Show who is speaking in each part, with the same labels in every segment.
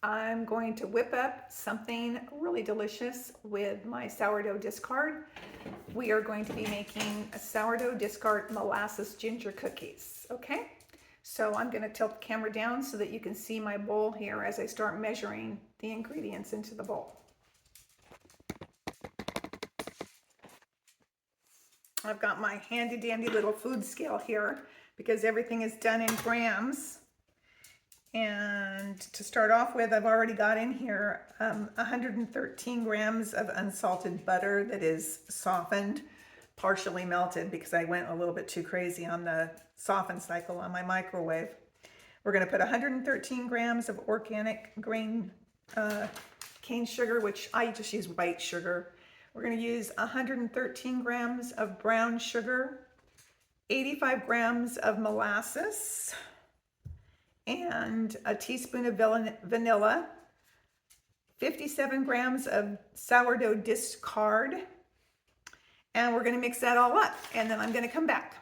Speaker 1: I'm going to whip up something really delicious with my sourdough discard. We are going to be making a sourdough discard molasses ginger cookies, okay? So I'm going to tilt the camera down so that you can see my bowl here as I start measuring the ingredients into the bowl. I've got my handy dandy little food scale here because everything is done in grams. And to start off with, I've already got in here 113 grams of unsalted butter that is softened, partially melted because I went a little bit too crazy on the soften cycle on my microwave. We're going to put 113 grams of organic grain cane sugar, which I just use white sugar. We're going to use 113 grams of brown sugar, 85 grams of molasses, and a teaspoon of vanilla, 57 grams of sourdough discard, and we're going to mix that all up, and then I'm going to come back.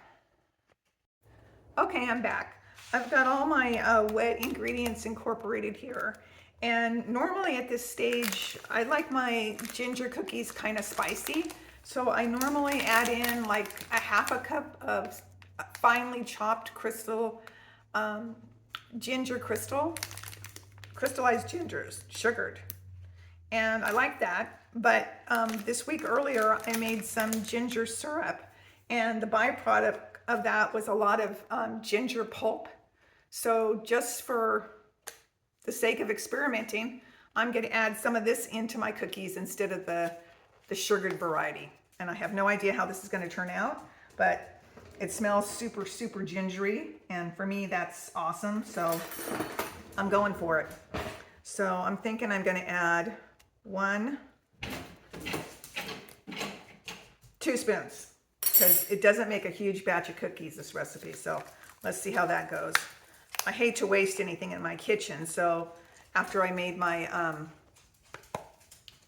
Speaker 1: Okay, I'm back. I've got all my wet ingredients incorporated here, and normally at this stage I like my ginger cookies kind of spicy, so I normally add in like a half a cup of finely chopped ginger crystallized gingers, sugared, and I like that. But this week earlier I made some ginger syrup, and the byproduct of that was a lot of ginger pulp. So just for the sake of experimenting, I'm going to add some of this into my cookies instead of the sugared variety, and I have no idea how this is going to turn out, but it smells super, super gingery, and for me, that's awesome, so I'm going for it. So I'm thinking I'm gonna add 2 spoons, because it doesn't make a huge batch of cookies, this recipe, so let's see how that goes. I hate to waste anything in my kitchen, so after I made my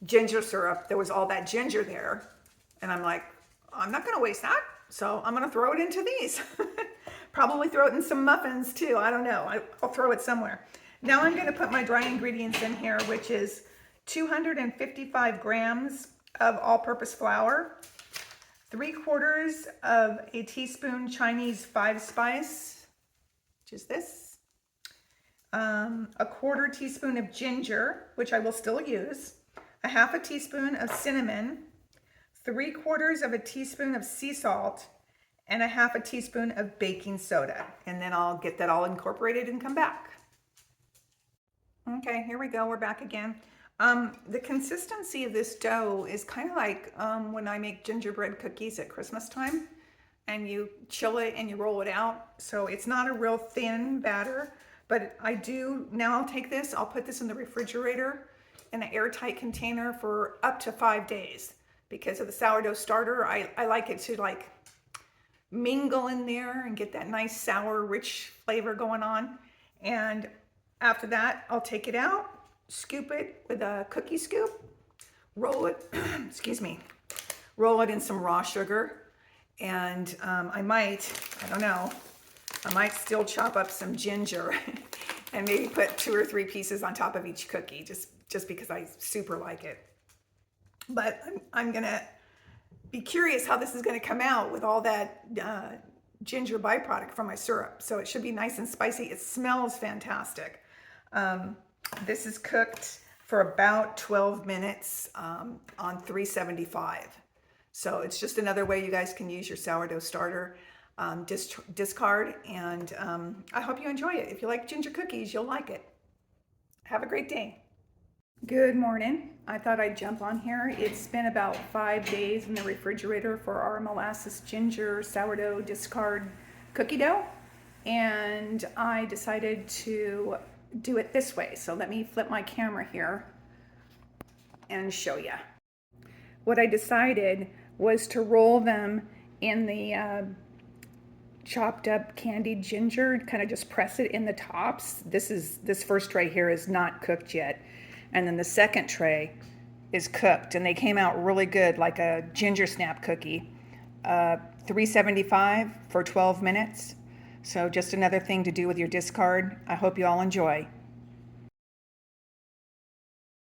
Speaker 1: ginger syrup, there was all that ginger there, and I'm like, I'm not gonna waste that. So I'm gonna throw it into these. Probably throw it in some muffins too, I don't know. I'll throw it somewhere. Now I'm gonna put my dry ingredients in here, which is 255 grams of all-purpose flour, 3/4 of a teaspoon Chinese 5-spice, which is this, a 1/4 teaspoon of ginger, which I will still use, a 1/2 teaspoon of cinnamon, 3/4 of a teaspoon of sea salt, and a 1/2 teaspoon of baking soda. And then I'll get that all incorporated and come back. Okay, here we go, we're back again. The consistency of this dough is kind of like when I make gingerbread cookies at Christmas time, and you chill it and you roll it out. So it's not a real thin batter, but now I'll take this, I'll put this in the refrigerator in an airtight container for up to 5 days. Because of the sourdough starter, I like it to like mingle in there and get that nice sour rich flavor going on. And after that, I'll take it out, scoop it with a cookie scoop, roll it excuse me, roll it in some raw sugar, and I might still chop up some ginger and maybe put 2 or 3 pieces on top of each cookie, just because I super like it. But I'm gonna be curious how this is gonna come out with all that ginger byproduct from my syrup. So it should be nice and spicy. It smells fantastic. This is cooked for about 12 minutes on 375. So it's just another way you guys can use your sourdough starter discard. And I hope you enjoy it. If you like ginger cookies, you'll like it. Have a great day. Good morning. I thought I'd jump on here. It's been about 5 days in the refrigerator for our molasses ginger sourdough discard cookie dough, and I decided to do it this way. So let me flip my camera here and show you. What I decided was to roll them in the chopped up candied ginger, kind of just press it in the tops. This first tray here is not cooked yet. And then the second tray is cooked, and they came out really good, like a ginger snap cookie. 375 for 12 minutes. So just another thing to do with your discard. I hope you all enjoy.